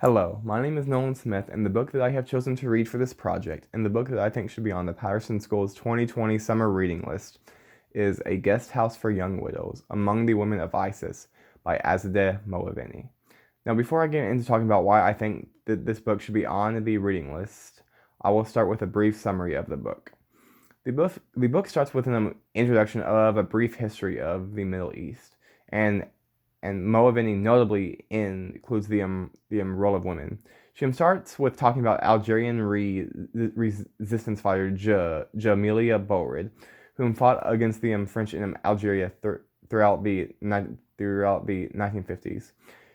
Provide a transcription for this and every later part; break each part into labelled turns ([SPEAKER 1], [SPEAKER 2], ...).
[SPEAKER 1] Hello, my name is Nolan Smith, and the book that I have chosen to read for this project, and the book that I think should be on the Patterson School's 2020 summer reading list, is A Guest House for Young Widows, Among the Women of ISIS by Azadeh Moaveni. Now, before I get into talking about why I think that this book should be on the reading list, I will start with a brief summary of the book. The book starts with an introduction of a brief history of the Middle East, and Moaveni notably includes the role of women. She starts with talking about Algerian resistance fighter Jamilia Bourid, whom fought against the French in Algeria throughout the 1950s.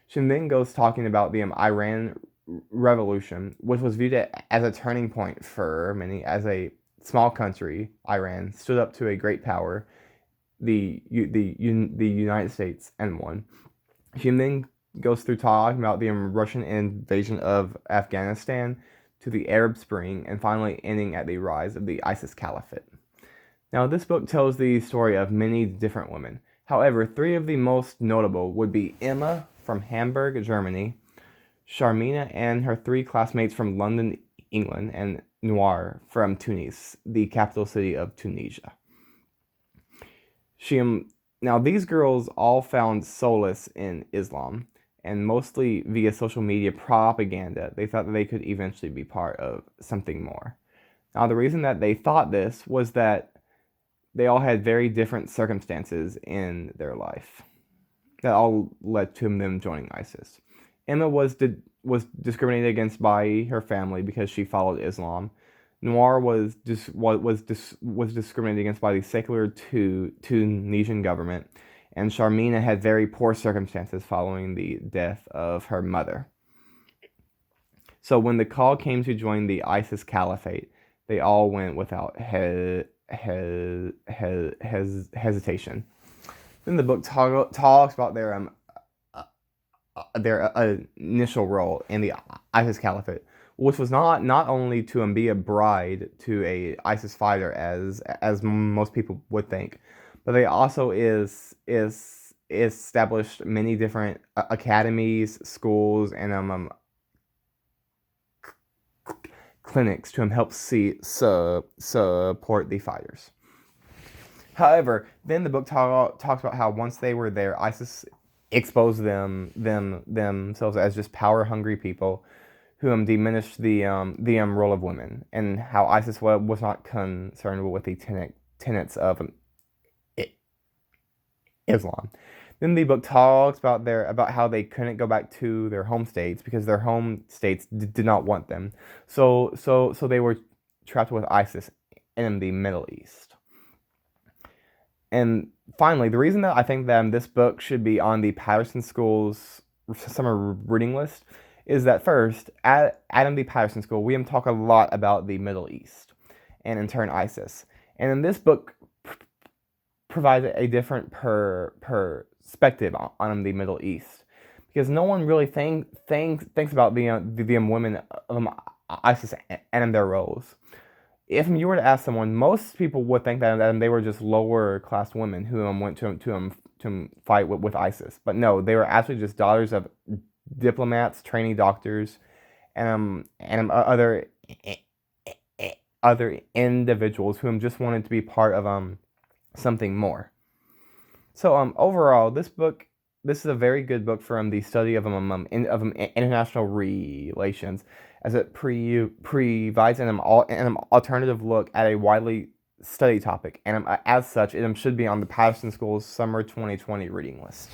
[SPEAKER 1] She then goes talking about the Iran Revolution, which was viewed as a turning point for many, as a small country, Iran, stood up to a great power, the United States, and won. She then goes through talking about the Russian invasion of Afghanistan to the Arab Spring, and finally ending at the rise of the ISIS Caliphate. Now, this book tells the story of many different women. However, three of the most notable would be Emma from Hamburg, Germany, Sharmina and her three classmates from London, England, and Noir from Tunis, the capital city of Tunisia. Now, these girls all found solace in Islam, and mostly via social media propaganda, they thought that they could eventually be part of something more. Now, the reason that they thought this was that they all had very different circumstances in their life that all led to them joining ISIS. Emma was discriminated against by her family because she followed Islam. Noir was discriminated against by the secular Tunisian government, and Sharmina had very poor circumstances following the death of her mother. So when the call came to join the ISIS Caliphate, they all went without hesitation. Then the book talks about their initial role in the ISIS Caliphate, which was not only to be a bride to a ISIS fighter, as most people would think, but they also established many different academies, schools, and clinics to help support the fighters. However, then the book talks about how once they were there, ISIS exposed themselves as just power-hungry people who diminished the role of women, and how ISIS was not concerned with the tenets of Islam. Then the book talks about how they couldn't go back to their home states because their home states did not want them. So they were trapped with ISIS in the Middle East. And finally, the reason that I think that this book should be on the Patterson School's summer reading list is that first, at the Patterson School, we talk a lot about the Middle East, and in turn ISIS. And in this book provides a different perspective on the Middle East, because no one really thinks about the women of ISIS and their roles. If you were to ask someone, most people would think that they were just lower class women who went to fight with ISIS. But no, they were actually just daughters of diplomats, trainee doctors, and other individuals who just wanted to be part of something more. So overall, this is a very good book for the study of international relations, as it provides an alternative look at a widely studied topic, and as such, it should be on the Patterson School's Summer 2020 reading list.